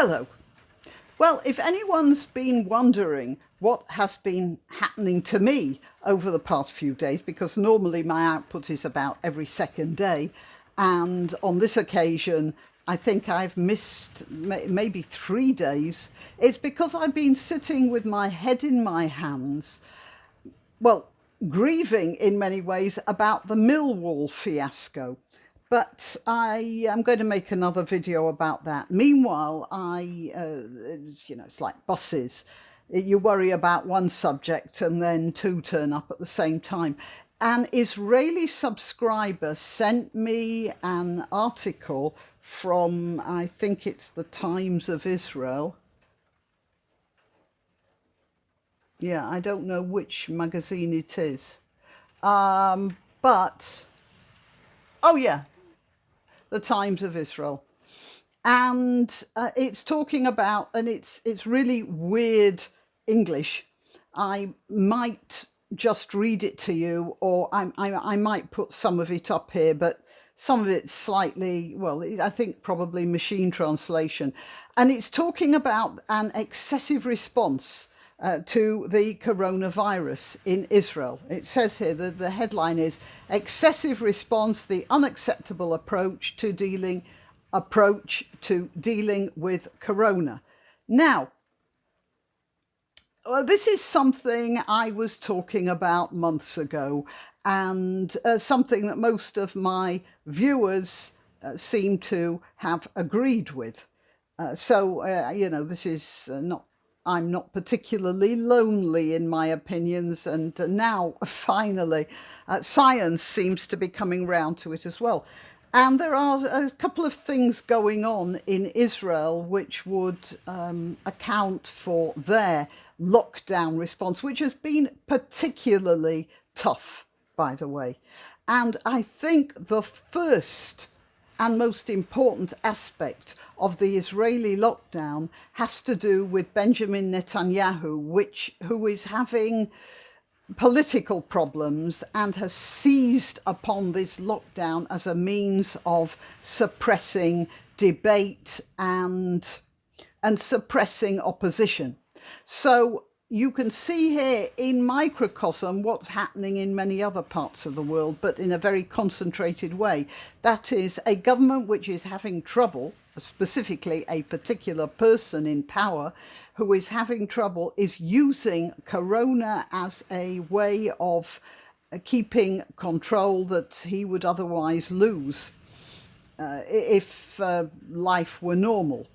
Hello. Well, if anyone's been wondering what has been happening to me over the past few days, because normally my output is about every second day, and on this occasion, I think I've missed maybe 3 days, it's because I've been sitting with my head in my hands, well, grieving in many ways about the Millwall fiasco. But I am going to make another video about that. Meanwhile, it's like buses. You worry about one subject and then two turn up at the same time. An Israeli subscriber sent me an article from, I think it's the Times of Israel. Yeah, I don't know which magazine it is. But, oh yeah, the Times of Israel. And it's talking about, and it's really weird English. I might just read it to you, or I might put some of it up here, but some of it's slightly, well, I think probably machine translation. And it's talking about an excessive response to the coronavirus in Israel. It says here that the headline is "Excessive Response: The Unacceptable Approach to Dealing with Corona." Now, this is something I was talking about months ago, and something that most of my viewers seem to have agreed with. This is not, I'm not particularly lonely in my opinions, and now finally science seems to be coming round to it as well. And there are a couple of things going on in Israel which would account for their lockdown response, which has been particularly tough, by the way. And I think the first and most important aspect of the Israeli lockdown has to do with Benjamin Netanyahu, who is having political problems and has seized upon this lockdown as a means of suppressing debate and suppressing opposition. So you can see here in microcosm what's happening in many other parts of the world, but in a very concentrated way. That is a government which is having trouble, specifically a particular person in power who is having trouble, is using corona as a way of keeping control that he would otherwise lose if life were normal.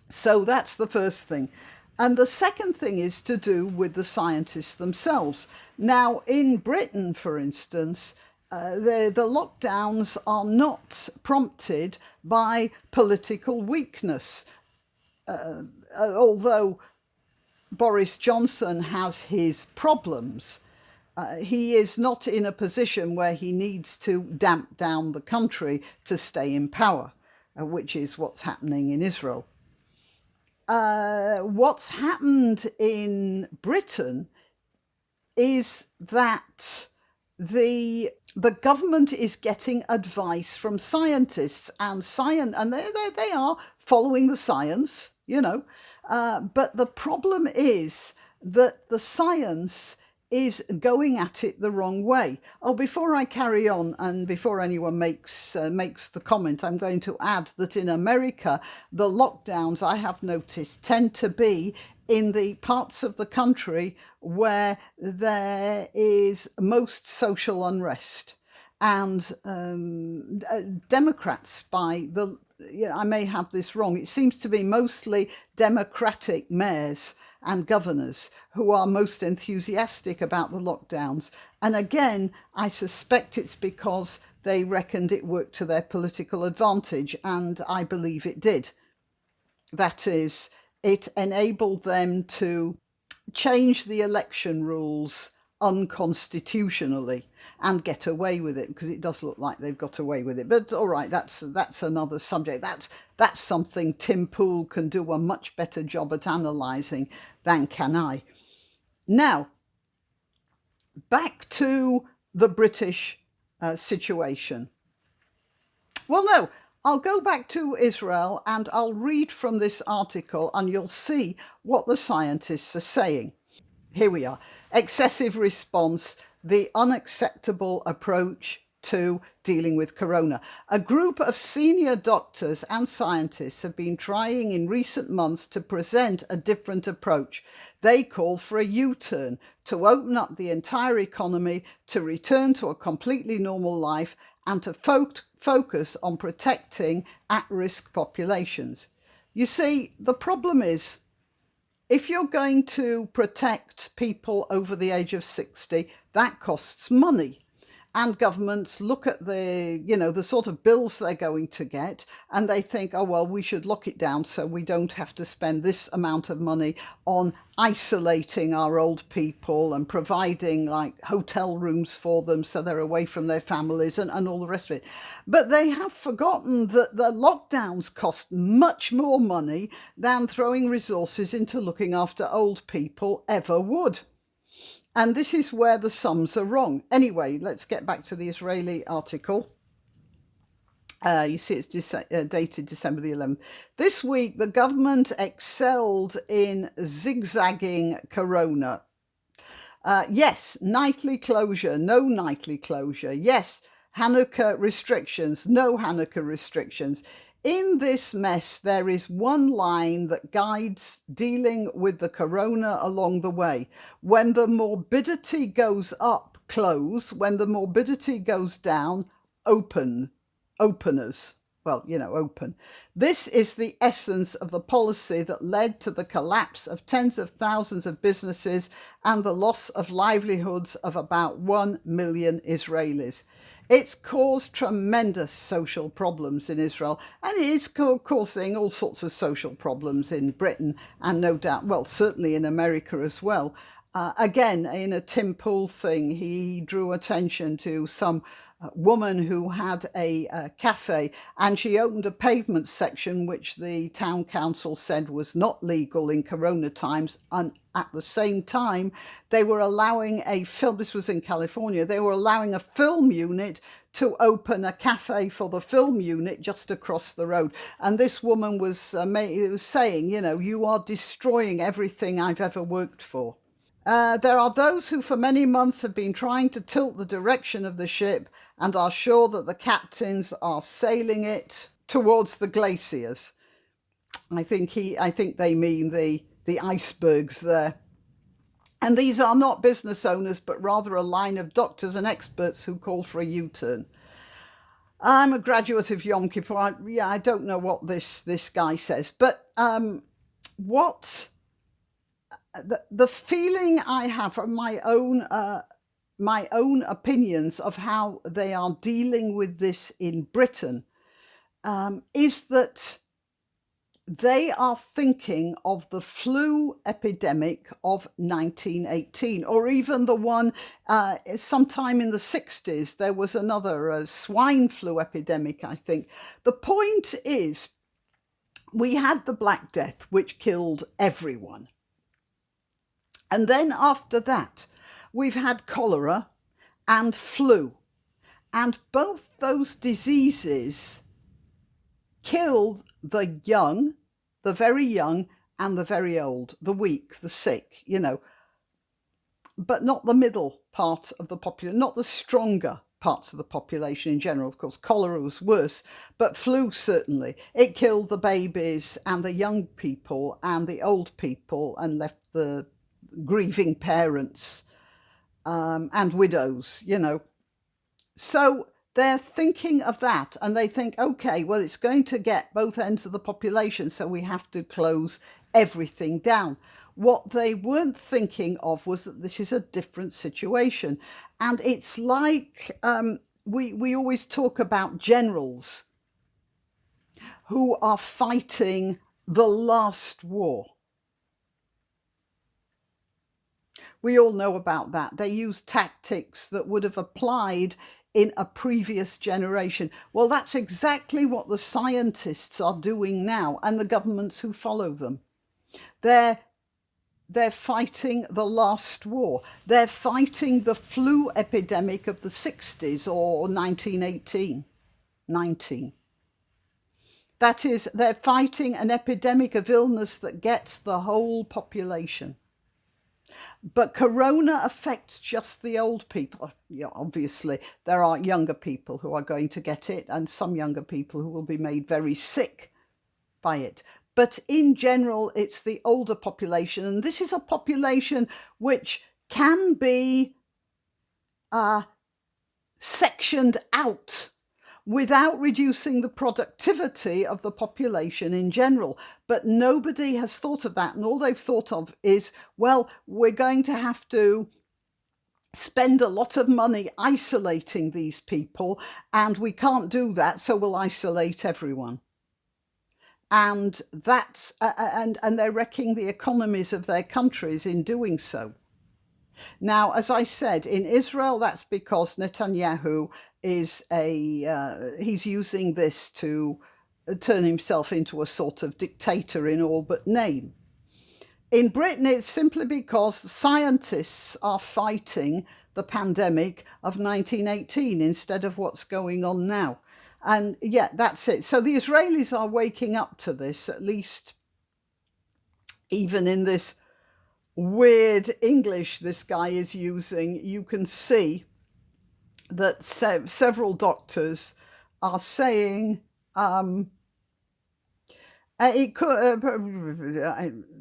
So that's the first thing. And the second thing is to do with the scientists themselves. Now, in Britain, for instance, the lockdowns are not prompted by political weakness. Although Boris Johnson has his problems, he is not in a position where he needs to damp down the country to stay in power, which is what's happening in Israel. What's happened in Britain is that the government is getting advice from scientists, and they are following the science, but the problem is that the science is going at it the wrong way. Oh, before I carry on and before anyone makes the comment, I'm going to add that in America, the lockdowns I have noticed tend to be in the parts of the country where there is most social unrest. And Democrats, I may have this wrong, it seems to be mostly Democratic mayors and governors who are most enthusiastic about the lockdowns. And again, I suspect it's because they reckoned it worked to their political advantage, and I believe it did. That is, it enabled them to change the election rules unconstitutionally and get away with it, because it does look like they've got away with it. But all right, that's another subject. That's something Tim Pool can do a much better job at analysing than can I. Now, back to the British situation. Well, no, I'll go back to Israel and I'll read from this article and you'll see what the scientists are saying. Here we are. Excessive response, the unacceptable approach to dealing with corona. A group of senior doctors and scientists have been trying in recent months to present a different approach. They call for a U-turn, to open up the entire economy, to return to a completely normal life, and to focus on protecting at-risk populations. You see, the problem is, if you're going to protect people over the age of 60, that costs money. And governments look at the sort of bills they're going to get and they think, oh, well, we should lock it down so we don't have to spend this amount of money on isolating our old people and providing like hotel rooms for them so they're away from their families and all the rest of it. But they have forgotten that the lockdowns cost much more money than throwing resources into looking after old people ever would. And this is where the sums are wrong. Anyway, let's get back to the Israeli article. You see it's dated December the 11th. This week, the government excelled in zigzagging corona. Yes, nightly closure, no nightly closure. Yes, Hanukkah restrictions, no Hanukkah restrictions. In this mess, there is one line that guides dealing with the corona along the way. When the morbidity goes up, close. When the morbidity goes down, openers. Well, open. This is the essence of the policy that led to the collapse of tens of thousands of businesses and the loss of livelihoods of about 1 million Israelis. It's caused tremendous social problems in Israel, and it is causing all sorts of social problems in Britain, and no doubt, well, certainly in America as well. Again, in a Tim Pool thing, he drew attention to some woman who had a cafe, and she opened a pavement section which the town council said was not legal in corona times, and at the same time they were allowing a film, this was in California, they were allowing a film unit to open a cafe for the film unit just across the road. And this woman was saying, you are destroying everything I've ever worked for. There are those who for many months have been trying to tilt the direction of the ship and are sure that the captains are sailing it towards the glaciers. I think they mean the icebergs there. And these are not business owners, but rather a line of doctors and experts who call for a U-turn. I'm a graduate of Yom Kippur. I don't know what this guy says, but what the feeling I have from my own opinions of how they are dealing with this in Britain is that they are thinking of the flu epidemic of 1918, or even the one sometime in the 60s. There was another swine flu epidemic, I think. The point is, we had the Black Death, which killed everyone. And then after that, we've had cholera and flu. And both those diseases killed the young, the very young, and the very old, the weak, the sick, but not the middle part of the population, not the stronger parts of the population in general. Of course, cholera was worse, but flu certainly. It killed the babies and the young people and the old people and left the grieving parents and widows, So they're thinking of that, and they think, okay, well, it's going to get both ends of the population, so we have to close everything down. What they weren't thinking of was that this is a different situation. And it's like we always talk about generals who are fighting the last war. We all know about that. They use tactics that would have applied in a previous generation. Well, that's exactly what the scientists are doing now, and the governments who follow them. They're fighting the last war. They're fighting the flu epidemic of the 60s or 1918, 19. That is, they're fighting an epidemic of illness that gets the whole population. But corona affects just the old people. Yeah, obviously, there are younger people who are going to get it, and some younger people who will be made very sick by it. But in general, it's the older population. And this is a population which can be sectioned out without reducing the productivity of the population in general. But nobody has thought of that. And all they've thought of is, well, we're going to have to spend a lot of money isolating these people, and we can't do that, so we'll isolate everyone. And that's and they're wrecking the economies of their countries in doing so. Now, as I said, in Israel, that's because Netanyahu is he's using this to turn himself into a sort of dictator in all but name. In Britain, it's simply because scientists are fighting the pandemic of 1918 instead of what's going on now. And yeah, that's it. So the Israelis are waking up to this, at least even in this weird English this guy is using. You can see that several doctors are saying it could,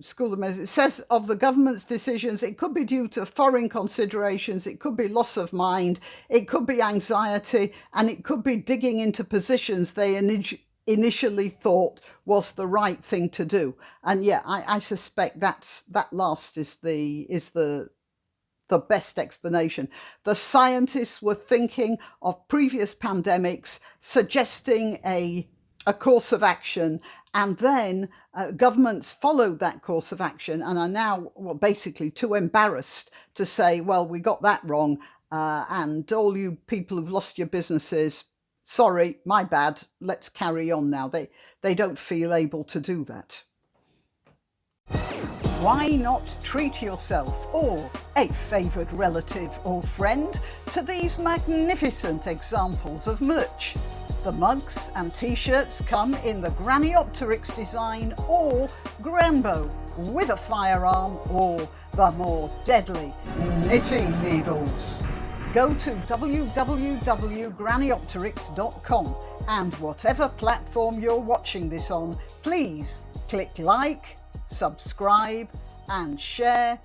School of Medicine says of the government's decisions, it could be due to foreign considerations, it could be loss of mind, it could be anxiety, and it could be digging into positions they initially thought was the right thing to do. And yeah, I suspect that last is the best explanation. The scientists were thinking of previous pandemics, suggesting a course of action, and then governments followed that course of action and are now basically too embarrassed to say, well, we got that wrong, and all you people who've lost your businesses, sorry, my bad, let's carry on now. They don't feel able to do that. Why not treat yourself or a favoured relative or friend to these magnificent examples of merch? The mugs and t-shirts come in the Graniopteryx design or Granbo with a firearm or the more deadly knitting needles. Go to www.graniopteryx.com and whatever platform you're watching this on, please click like, subscribe and share.